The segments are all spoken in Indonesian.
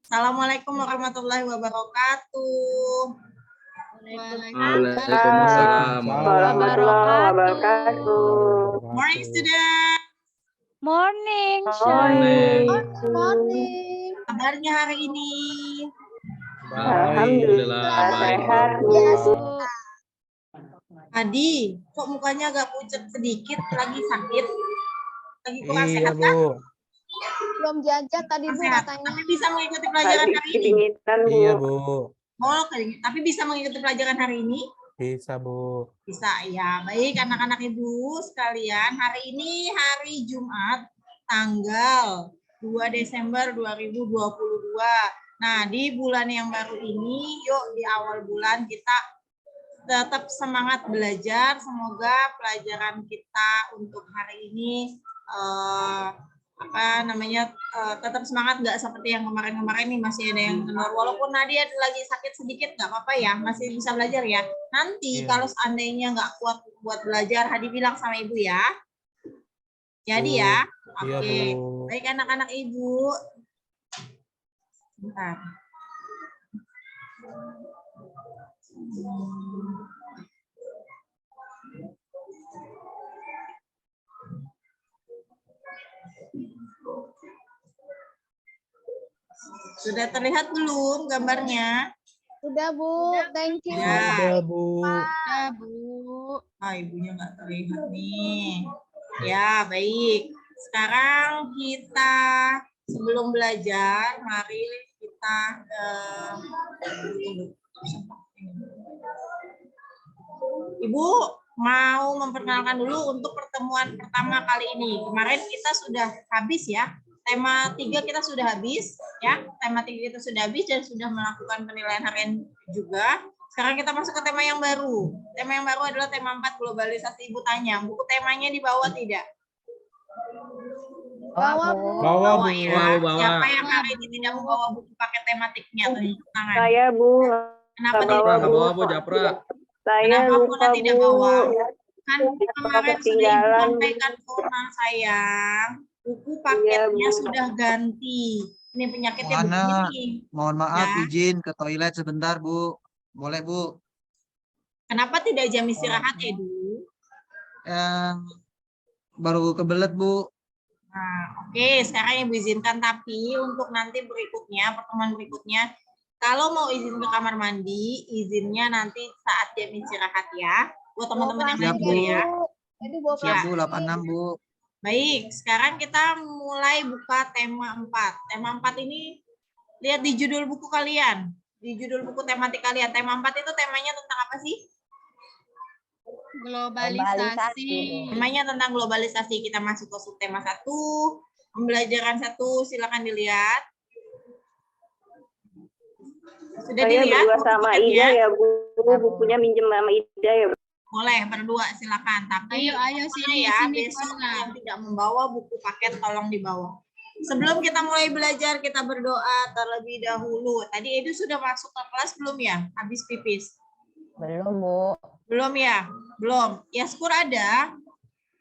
Assalamualaikum warahmatullahi wabarakatuh. Waalaikumsalam warahmatullahi wabarakatuh. Morning, student. Morning, Morning. Kabarnya hari ini? Alhamdulillah sehat, Bu. Adi, kok mukanya agak pucat sedikit? Lagi sakit? Lagi kurang Iya, sehat kan? Bu. Belum jajan tadi, Bu, Sehat. katanya. Tapi bisa mengikuti pelajaran Tadi hari ini? kedinginan, Bu. Iya, Bu. Oh, tapi bisa mengikuti pelajaran hari ini? Bisa, Bu. Bisa, ya. Baik, anak-anak ibu sekalian. Hari ini hari Jumat, tanggal 2 Desember 2022. Nah, di bulan yang baru ini, yuk di awal bulan kita tetap semangat belajar. Semoga pelajaran kita untuk hari ini tetap semangat, nggak seperti yang kemarin-kemarin nih masih ada yang kendor. Walaupun Nadia lagi sakit sedikit nggak apa-apa ya, masih bisa belajar ya. Nanti kalau seandainya nggak kuat buat belajar, Hadi bilang sama ibu ya. Jadi ya, Iya, oke. Bu. Baik anak-anak ibu. Bentar. Sudah terlihat belum gambarnya? Udah, Bu. Thank you. Ya. Udah, Bu. Ya, Bu. Ah, ibunya nggak terlihat nih. Ya, baik. Sekarang kita sebelum belajar, mari kita Ibu mau memperkenalkan dulu untuk pertemuan pertama kali ini. Kemarin kita sudah habis ya. Tema 3 kita sudah habis ya. Tema 3 kita sudah habis dan sudah melakukan penilaian harian juga. Sekarang kita masuk ke tema yang baru. Tema yang baru adalah tema 4 globalisasi. Ibu tanya, buku temanya dibawa tidak? Bawa, Bu. Bawa, Bu. Ya. Siapa yang hari ini tidak membawa buku pakai tematiknya? Tunjuk tangan. Saya, Bu. Kenapa Nggak tidak bawa, bawa? Bu. Japra. Saya Kenapa lupa, Puna tidak Bu. bawa? Kan kemarin sudah Ibu Ketinggalan, Bu. sampaikan Puna, sayang. Buku paketnya Iya, Bu. sudah ganti. Ini penyakitnya Ana, begini. mohon maaf Ya. izin ke toilet sebentar, Bu. Boleh, Bu? Kenapa tidak jam istirahat, Edu? Baru kebelet, Bu. Nah, oke, sekarang Ibu izinkan, tapi untuk nanti berikutnya, pertemuan berikutnya, kalau mau izin ke kamar mandi, izinnya nanti saat jam istirahat ya. Buat teman-teman yang Siap, belajar Bu. ya. Jadi bawa Siap, plastik. Bu. 86, Bu. Baik, sekarang kita mulai buka tema 4. Tema 4 ini lihat di judul buku kalian. Di judul buku tematik kalian. Tema 4 itu temanya tentang apa sih? Globalisasi. Temanya tentang globalisasi. Kita masuk ke subtema 1. Pembelajaran 1, silakan dilihat. Sudah Saya dilihat berdua buku sama paketnya? Ida ya, Bu. Bukunya minjem sama Ida ya, Bu. Boleh berdua, silakan. Tapi Ayo, sini, ya, sini, besok Puna. yang tidak membawa buku paket tolong dibawa. Sebelum kita mulai belajar, kita berdoa terlebih dahulu. Tadi Edu sudah masuk ke kelas belum ya? Habis pipis? Belum, Bu. Belum ya? Belum. Yaskur ada?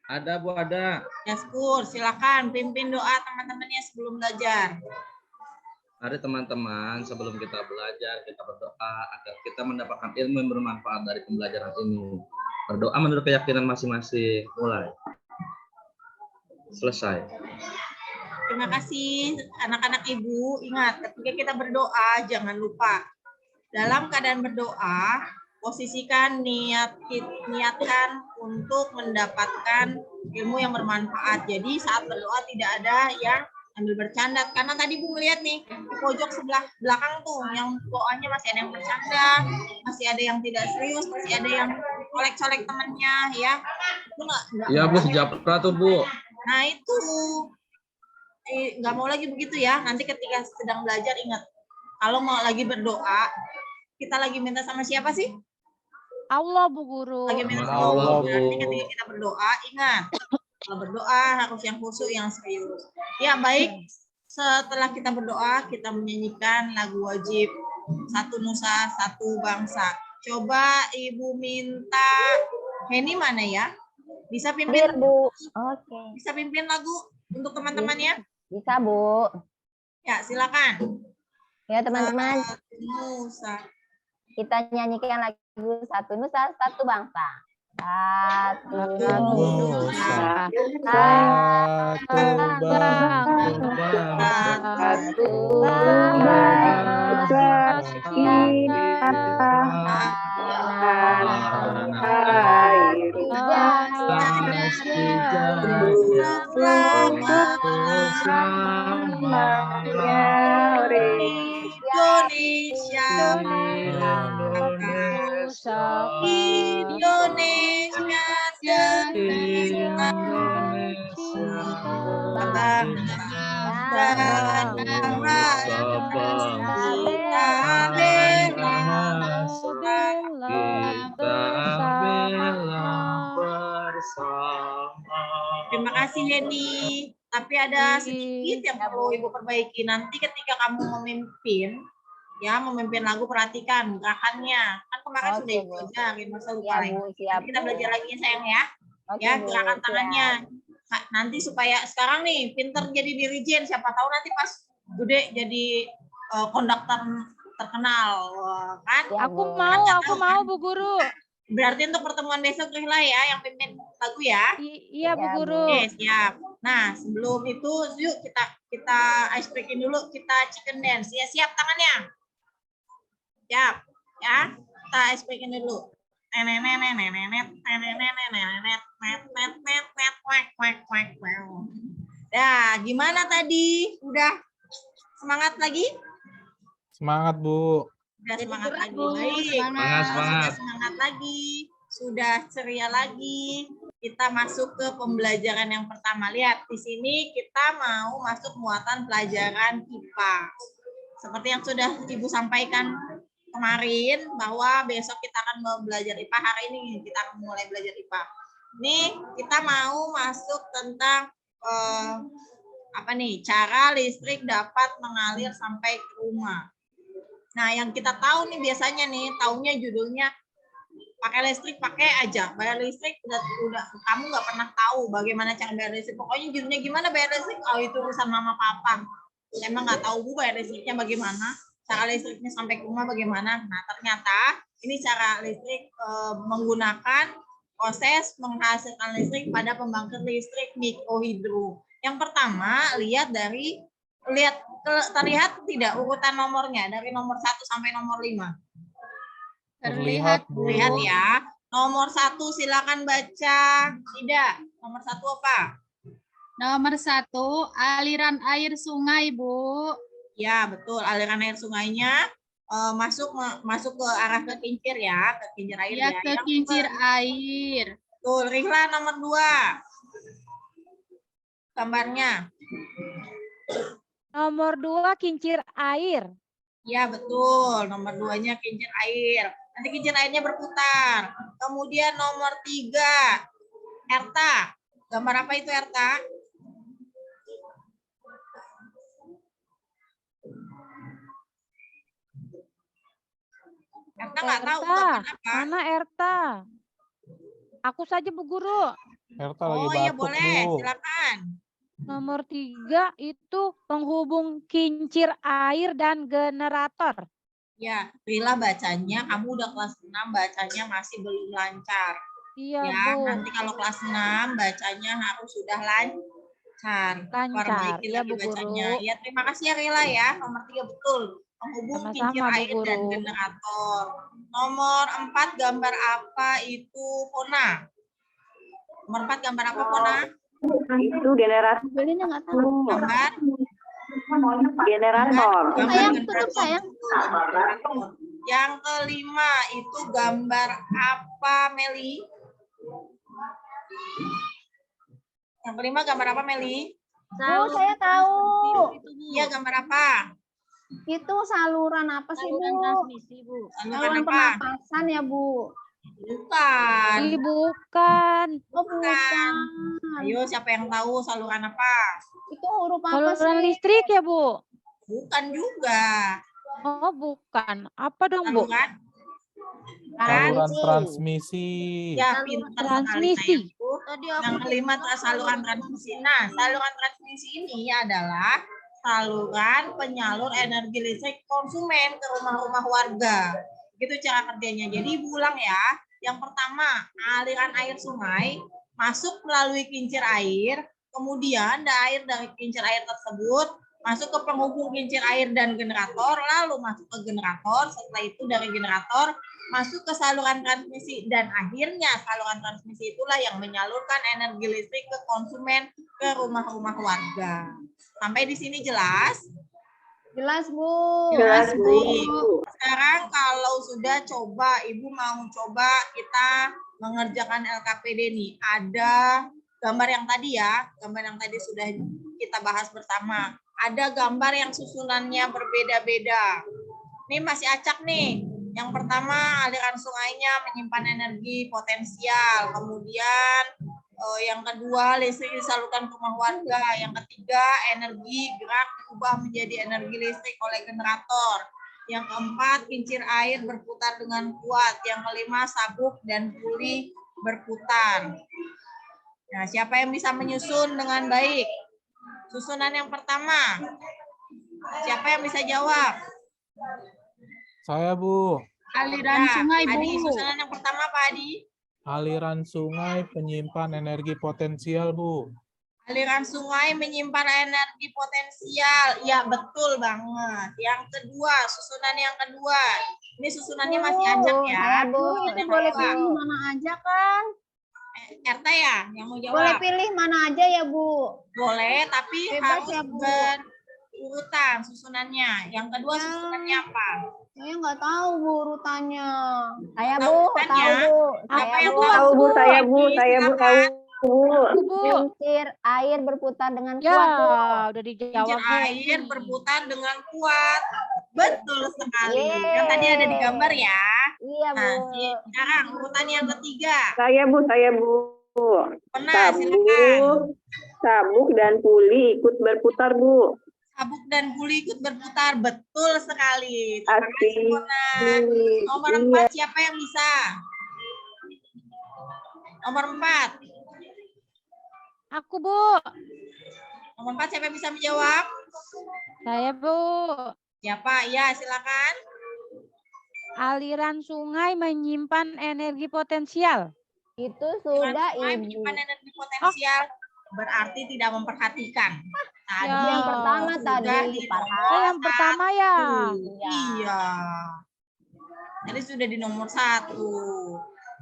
Ada, Bu, ada. Yaskur, silakan pimpin doa teman-temannya sebelum belajar. Mari teman-teman, sebelum kita belajar, kita berdoa agar kita mendapatkan ilmu yang bermanfaat dari pembelajaran ini. Berdoa menurut keyakinan masing-masing. Mulai. Selesai. Terima kasih anak-anak ibu. Ingat, ketika kita berdoa, jangan lupa. Dalam keadaan berdoa, posisikan niatkan untuk mendapatkan ilmu yang bermanfaat. Jadi saat berdoa tidak ada yang ambil bercanda. Karena tadi Bu melihat nih, di pojok sebelah belakang tuh, yang doanya masih ada yang bercanda, masih ada yang tidak serius, masih ada yang colek-colek temannya, ya. Itu nggak Iya, Bu, Japra tuh, Bu. Nah itu nggak mau lagi begitu ya. Nanti ketika sedang belajar ingat, kalau mau lagi berdoa, kita lagi minta sama siapa sih? Allah, Bu Guru. Lagi minta sama Allah, Allah. Bu. Nanti ketika kita berdoa, ingat, kalau berdoa harus yang khusyuk, yang serius. Ya baik. Setelah kita berdoa, kita menyanyikan lagu wajib Satu Nusa Satu Bangsa. Coba Ibu minta Heni mana ya? Bisa pimpin, Bu. Oke. bisa pimpin lagu untuk teman-temannya? Bisa, Bu. Ya, silakan. Ya teman-teman, Nusa. kita nyanyikan lagu Satu Nusa, Satu Bangsa. Satu Nusa, Nusa, satu bangsa, Satu bangsa kita tanah air tanah sejahtera selamanya. Indonesia. Indonesia, Indonesia Indonesia, bersama. Terima kasih Hendy. Tapi ada sedikit yang perlu Ibu perbaiki. Nanti ketika kamu memimpin lagu, perhatikan gerakannya. Kan kemarin Oke, sudah Ibu Bu. ajarin, masa lupa Ya lagi. Bu, siap. Nanti kita belajar lagi ya sayang ya. Oke, Ya, Bu, gerakan siap. tangannya. Nanti supaya sekarang nih pinter jadi dirijen, siapa tahu nanti pas gede jadi konduktor terkenal, kan? Ya, Aku Bu. mau Bu Guru. Berarti untuk pertemuan besok Rihla ya yang pimpin lagu ya. Iya Bu Ya, Bu. Guru. Oke, siap. Nah, sebelum itu yuk kita ice breaking dulu, kita chicken dance. Ya, siap tangannya. Siap, ya. Kita ice breaking dulu. Ya, gimana tadi? Udah semangat lagi? Semangat Bu. Sudah semangat gerak, lagi. Bu. Baik. Semangat, semangat. Sudah semangat lagi. Sudah ceria lagi. Kita masuk ke pembelajaran yang pertama. Lihat, di sini kita mau masuk muatan pelajaran IPA. Seperti yang sudah Ibu sampaikan kemarin, bahwa besok kita akan belajar IPA. Hari ini kita akan mulai belajar IPA. Ini kita mau masuk tentang cara listrik dapat mengalir sampai ke rumah. Nah, yang kita tahu nih biasanya nih, taunya judulnya pakai listrik, pakai aja. Bayar listrik udah kamu nggak pernah tahu bagaimana cara bayar listrik. Pokoknya judulnya gimana bayar listrik, oh itu urusan mama papa. Saya emang nggak tahu Bu bayar listriknya bagaimana, cara listriknya sampai ke rumah bagaimana. Nah, ternyata ini cara listrik menggunakan proses menghasilkan listrik pada pembangkit listrik mikrohidro. Yang pertama, terlihat tidak urutan nomornya dari nomor 1 sampai nomor 5. Terlihat Bu. Lihat ya. Nomor 1 silakan baca. Tidak. Nomor 1 apa? Nomor 1, aliran air sungai, Bu. Ya, betul. Aliran air sungainya masuk ke arah ke kincir ya, ke kincir air Ya, ya. ke kincir air. Betul. Rihla nomor 2. Gambarnya. Nomor 2 kincir air. Ya, betul. Nomor 2-nya kincir air. Nanti kincir airnya berputar. Kemudian nomor 3, Erta. Gambar apa itu Erta? Erta nggak tahu Erta, gambar apa? mana Erta? Aku saja Bu Guru. Erta lagi Oh iya batuk boleh, Bu. silakan. Nomor 3 itu penghubung kincir air dan generator. Ya, Rila bacanya, kamu udah kelas 6, bacanya masih belum lancar. Iya Ya, Bu. nanti kalau kelas 6 bacanya harus sudah lancar. Perbaiki Ya, lagi Bu bacanya. Guru. Ya, terima kasih ya Rila ya. Nomor 3 betul. Penghubung Sama-sama, kincir Bu air dan Guru. generator. Nomor 4 gambar apa itu Pona? Nomor 4 gambar apa Pona? Itu generator. Belinya nggak tahu. Gambar Generator. Sayang, generator. tutup, sayang. Generator. Yang kelima itu gambar apa Meli? Yang kelima gambar apa Meli? Bu, saya tahu. Iya gambar apa? Itu saluran apa sih, Bu? transmisi Bu. Saluran Saluran apa? pernapasan ya, Bu? Bukan. Bukan. Oh, bukan. Ayo siapa yang tahu saluran apa? Itu huruf apa Saluran sih? listrik ya Bu? Bukan juga. Oh bukan. Apa dong Bu? Saluran? Saluran transmisi. Ya pintar sekali Transmisi. sayangku. Yang kelima saluran transmisi. Nah, saluran transmisi ini adalah saluran penyalur energi listrik konsumen ke rumah-rumah warga. Gitu cara kerjanya. Jadi Ibu ulang ya. Yang pertama, aliran air sungai masuk melalui kincir air, kemudian air dari kincir air tersebut masuk ke penghubung kincir air dan generator, lalu masuk ke generator, setelah itu dari generator masuk ke saluran transmisi, dan akhirnya saluran transmisi itulah yang menyalurkan energi listrik ke konsumen ke rumah-rumah warga. Sampai di sini jelas? Jelas, Bu. Jelas, Bu. Sekarang kalau sudah coba, Ibu mau coba kita mengerjakan LKPD nih. Ada gambar yang tadi ya, gambar yang tadi sudah kita bahas bersama. Ada gambar yang susunannya berbeda-beda. Ini masih acak nih. Yang pertama, aliran sungainya menyimpan energi potensial. Kemudian yang kedua, listrik disalurkan ke rumah warga. Yang ketiga, energi gerak diubah menjadi energi listrik oleh generator. Yang keempat, kincir air berputar dengan kuat. Yang kelima, sabuk dan puli berputar. Nah, siapa yang bisa menyusun dengan baik? Susunan yang pertama. Siapa yang bisa jawab? Saya, Bu. Aliran sungai, Bu. Adi, susunan yang pertama apa, Adi? Aliran sungai penyimpan energi potensial, Bu. Aliran sungai menyimpan energi potensial. Ya, betul banget. Yang kedua, susunan yang kedua. Ini susunannya masih acak ya. Saya, Bu. Susunan yang Boleh kedua. pilih mana aja kan? Erta ya yang mau jawab? Boleh pilih mana aja ya, Bu? Boleh, tapi Bebas harus ya, Bu. berurutan susunannya. Yang kedua Ya. susunannya apa? Saya nggak tahu, Bu, urutannya. Saya, Tahu Bu. urutannya? Tahu, Bu. Apa Saya, yang Bu. Tahu, Bu. Saya, Bu. Adi, Saya, Bu. Tahu, silakan. Bu. Bu. Kincir air berputar dengan Ya, kuat, Bu. udah Kincir dijawab, Bu. air berputar dengan kuat. Betul sekali. Yeay. Yang tadi ada di gambar ya. Iya, Bu. Nah, sekarang urutan yang ketiga. Saya, Bu. Saya, Bu. Pernah, silakan. Sabuk dan puli ikut berputar, Bu. Sabuk dan puli ikut berputar. Betul sekali. Terima kasih, Asik. Mona. Nomor Iya. 4, siapa yang bisa? Nomor 4. Aku, Bu. Nomor 4, siapa yang bisa menjawab? Saya, Bu. Siapa? Ya, silakan. Aliran sungai menyimpan energi potensial. Itu sudah, Sungai Ibu. menyimpan energi potensial berarti tidak memperhatikan. Tadi Ya. Yang pertama sudah tadi, di Farhan. Oh, yang pertama ya. Iya. Tadi sudah di nomor 1.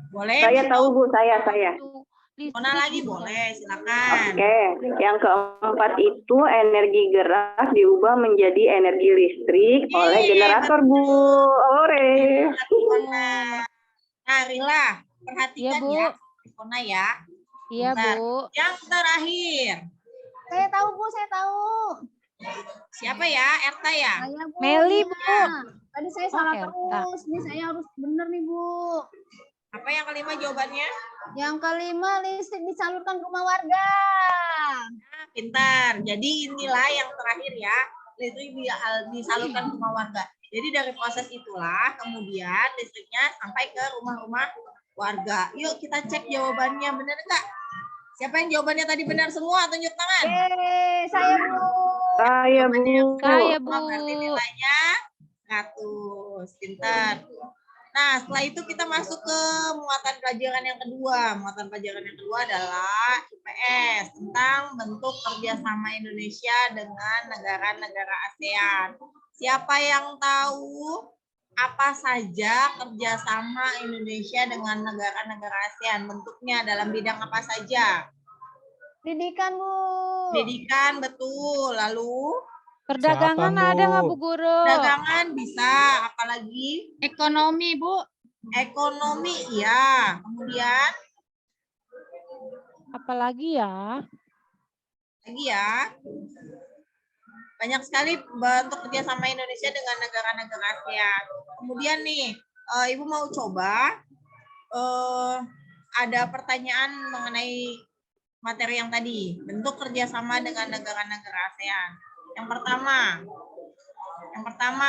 Boleh? Saya tahu, Bu. Saya. Mona lagi boleh, silakan. Oke. Yang keempat itu energi gerak diubah menjadi energi listrik oleh Yeay, generator, Bu. Ore. Mona. Nah, Rila, perhatikan Iya, Bu. ya. Mona ya. Iya, Bentar. Bu. Yang terakhir. Saya tahu, Bu. Saya tahu. Siapa ya? Erta ya? Saya, Bu. Meli, Bu. Iya. Tadi saya salah Erta. terus. Ini saya harus benar nih, Bu. Apa yang kelima jawabannya? Yang kelima, listrik disalurkan ke rumah warga. Nah, pintar. Jadi inilah yang terakhir ya. Listrik disalurkan ke rumah warga. Jadi dari proses itulah kemudian listriknya sampai ke rumah-rumah warga. Yuk kita cek jawabannya benar nggak? Siapa yang jawabannya tadi benar semua? Tunjuk tangan. Saya, Bu. Saya, Bu. Saya, Bu. Berarti nilainya 100. Pintar. Nah, setelah itu kita masuk ke muatan pelajaran yang kedua. Muatan pelajaran yang kedua adalah IPS tentang bentuk kerjasama Indonesia dengan negara-negara ASEAN. Siapa yang tahu apa saja kerjasama Indonesia dengan negara-negara ASEAN? Bentuknya dalam bidang apa saja? Pendidikan, Bu. Pendidikan, betul. Lalu Perdagangan Kesehatan, ada nggak, Bu. Bu Guru? dagangan bisa, apalagi Ekonomi, Bu. ekonomi, ya. Kemudian Apalagi ya? lagi ya, banyak sekali bentuk kerjasama Indonesia dengan negara-negara ASEAN. Kemudian nih, Ibu mau coba ada pertanyaan mengenai materi yang tadi, bentuk kerjasama dengan negara-negara ASEAN. Yang pertama,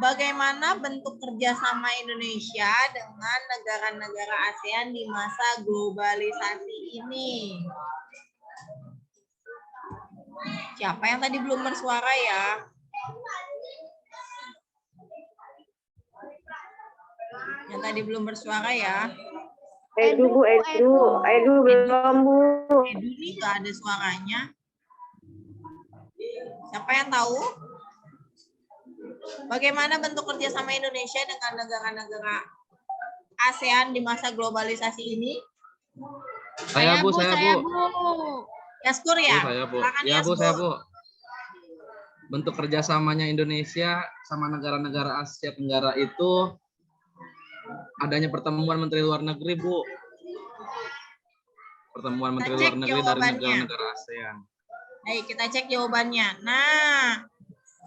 bagaimana bentuk kerjasama Indonesia dengan negara-negara ASEAN di masa globalisasi ini? Siapa yang tadi belum bersuara ya? Yang tadi belum bersuara ya? Edu, Bu, Edu. Edu belum, Bu. Edu nih nggak ada suaranya. Siapa yang tahu? Bagaimana bentuk kerjasama Indonesia dengan negara-negara ASEAN di masa globalisasi ini? Saya Bu, saya Bu. Yaskur Bu, ya? saya Bu. Silakan, Ya Bu, Yaskur. saya Bu. Bentuk kerjasamanya Indonesia sama negara-negara Asia Tenggara itu adanya pertemuan Menteri Luar Negeri, Bu. Pertemuan Menteri Kita cek Luar Negeri dari jawabannya. negara-negara ASEAN. Baik, kita cek jawabannya. Nah,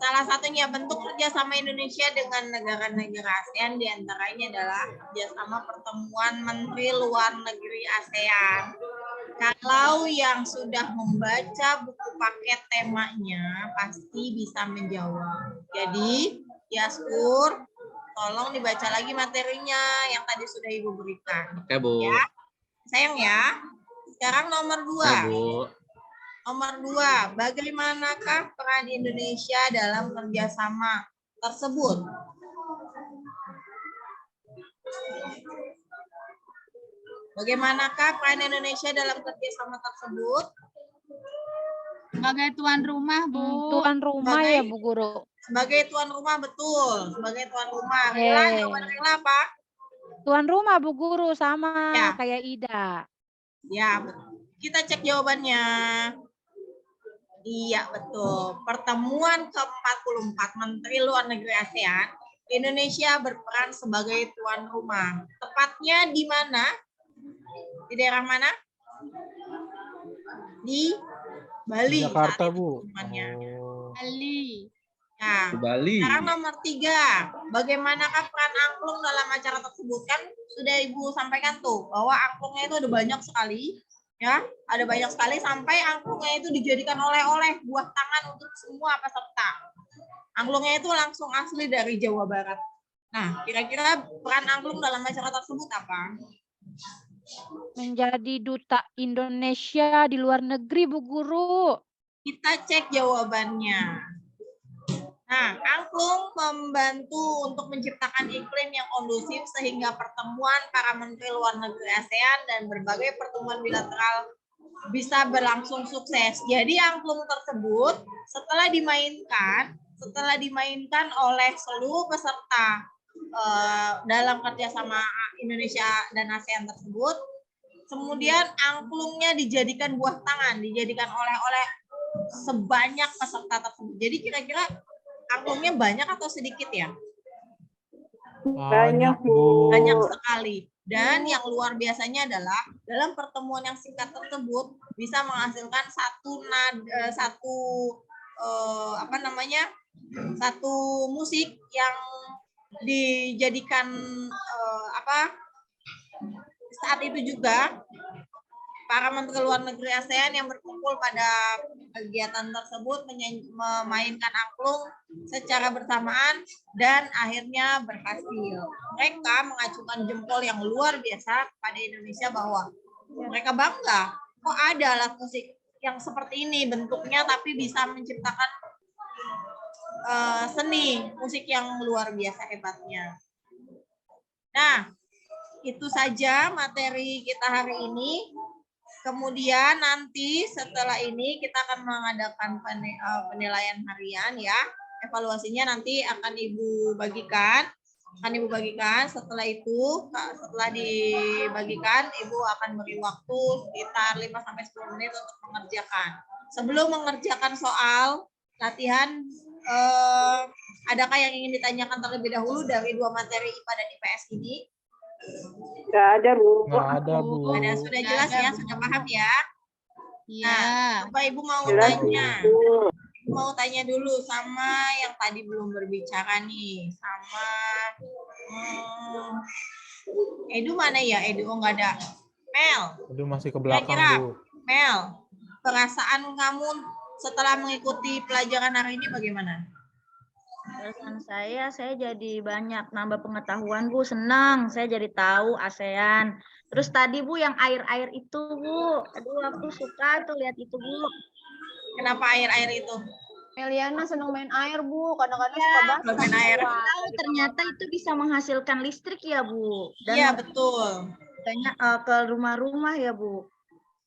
salah satunya bentuk kerjasama Indonesia dengan negara-negara ASEAN diantaranya adalah kerjasama pertemuan Menteri Luar Negeri ASEAN. Kalau yang sudah membaca buku paket temanya pasti bisa menjawab. Jadi, Yaskur, tolong dibaca lagi materinya yang tadi sudah Ibu berikan. Oke, Bu. Ya, sayang ya. Sekarang nomor 2. Ya, Bu. Nomor 2, bagaimanakah peran Indonesia dalam kerjasama tersebut? Bagaimanakah peran Indonesia dalam kerjasama tersebut? Sebagai tuan rumah, Bu. Tuan rumah Sebagai- ya Bu Guru. Sebagai tuan rumah, betul. Sebagai tuan rumah. Oke. Rela, jawaban Rela apa? Tuan rumah Bu Guru sama Ya. kayak Ida. Ya, kita cek jawabannya. Iya, betul. Pertemuan ke-44 Menteri Luar Negeri ASEAN, Indonesia berperan sebagai tuan rumah. Tepatnya di mana? Di daerah mana? Di Bali. Jakarta, saat itu Bu. pengumumannya. Oh. Ali. Nah, Di Bali. sekarang nomor 3. Bagaimanakah peran angklung dalam acara tersebut? Kan sudah Ibu sampaikan tuh, bahwa angklungnya itu ada banyak sekali. Ya, ada banyak sekali sampai angklungnya itu dijadikan oleh-oleh buah tangan untuk semua peserta. Angklungnya itu langsung asli dari Jawa Barat. Nah, kira-kira peran angklung dalam acara tersebut apa? Menjadi duta Indonesia di luar negeri Bu Guru. Kita cek jawabannya. Nah, angklung membantu untuk menciptakan iklim yang kondusif sehingga pertemuan para menteri luar negeri ASEAN dan berbagai pertemuan bilateral bisa berlangsung sukses. Jadi angklung tersebut setelah dimainkan oleh seluruh peserta dalam kerjasama Indonesia dan ASEAN tersebut, kemudian angklungnya dijadikan buah tangan, dijadikan oleh-oleh sebanyak peserta tersebut. Jadi kira-kira angklungnya banyak atau sedikit ya? Banyak, Bu. Banyak sekali. Dan yang luar biasanya adalah dalam pertemuan yang singkat tersebut bisa menghasilkan satu musik yang dijadikan saat itu juga para menteri luar negeri ASEAN yang berkumpul pada kegiatan tersebut memainkan angklung secara bersamaan dan akhirnya berhasil. Mereka mengacungkan jempol yang luar biasa pada Indonesia bahwa mereka bangga kok ada alat musik yang seperti ini bentuknya tapi bisa menciptakan seni musik yang luar biasa hebatnya. Nah, itu saja materi kita hari ini. Kemudian nanti setelah ini kita akan mengadakan penilaian harian ya. Evaluasinya nanti akan Ibu bagikan. Setelah itu, setelah dibagikan, Ibu akan beri waktu sekitar 5-10 menit untuk mengerjakan. Sebelum mengerjakan soal latihan, adakah yang ingin ditanyakan terlebih dahulu dari 2 materi IPA dan IPS ini? Nggak ada, Bu. Nggak ada, Bu. Ada, sudah jelas ya, sudah paham ya? Iya. Coba Ibu mau Jelas, tanya. Bu. Mau tanya dulu sama yang tadi belum berbicara nih, sama Edu mana ya? Edu nggak ada. Mel, Aduh, masih ke belakang, Kira-kira. Bu. Mel, perasaan kamu setelah mengikuti pelajaran hari ini bagaimana? Perasaan saya jadi banyak nambah pengetahuan, Bu. Senang, saya jadi tahu ASEAN. Terus tadi, Bu, yang air-air itu, Bu. Aduh, aku suka tuh lihat itu, Bu. Kenapa air-air itu? Meliana senang main air, Bu. Kadang-kadang suka basah. main air. Tahu ternyata itu bisa menghasilkan listrik ya, Bu. Dan Iya, betul. banyak ke rumah-rumah ya, Bu.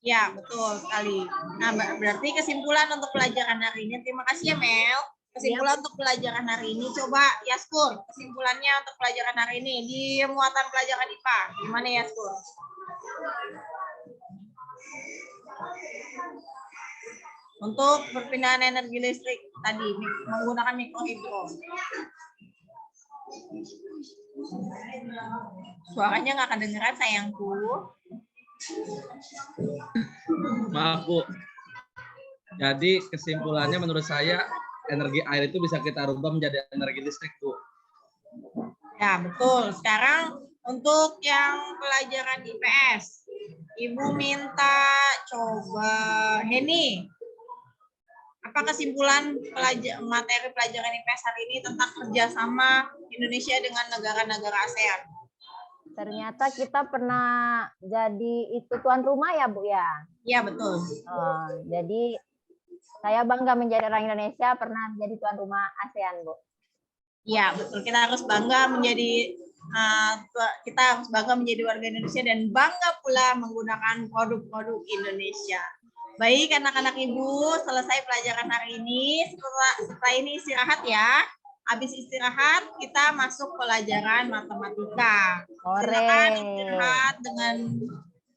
Ya, betul sekali. Nah, berarti kesimpulan untuk pelajaran hari ini, terima kasih ya Mel. Kesimpulan untuk pelajaran hari ini, coba Yaskur, kesimpulannya untuk pelajaran hari ini di muatan pelajaran IPA. Gimana Yaskur? Untuk perpindahan energi listrik tadi, menggunakan mikrohidro. Suaranya nggak kedengeran sayangku. Maaf Bu. Jadi kesimpulannya menurut saya energi air itu bisa kita rubah menjadi energi listrik Bu. Ya betul. Sekarang untuk yang pelajaran IPS, Ibu minta coba Heni. Apa kesimpulan materi pelajaran IPS hari ini tentang kerjasama Indonesia dengan negara-negara ASEAN? Ternyata kita pernah jadi itu tuan rumah ya, Bu ya? Iya, betul. Jadi saya bangga menjadi orang Indonesia pernah menjadi tuan rumah ASEAN, Bu. Iya, betul. Kita harus bangga menjadi warga Indonesia dan bangga pula menggunakan produk-produk Indonesia. Baik, anak-anak Ibu, selesai pelajaran hari ini. Setelah ini istirahat ya. Habis istirahat, kita masuk pelajaran matematika. Silakan istirahat dengan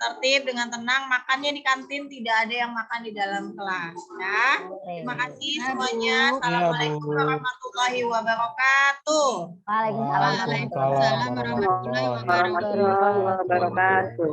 tertib, dengan tenang. Makannya di kantin, tidak ada yang makan di dalam kelas. Ya. Terima kasih semuanya. Assalamualaikum warahmatullahi wabarakatuh. Waalaikumsalam warahmatullahi wabarakatuh. Warahmatullahi wabarakatuh.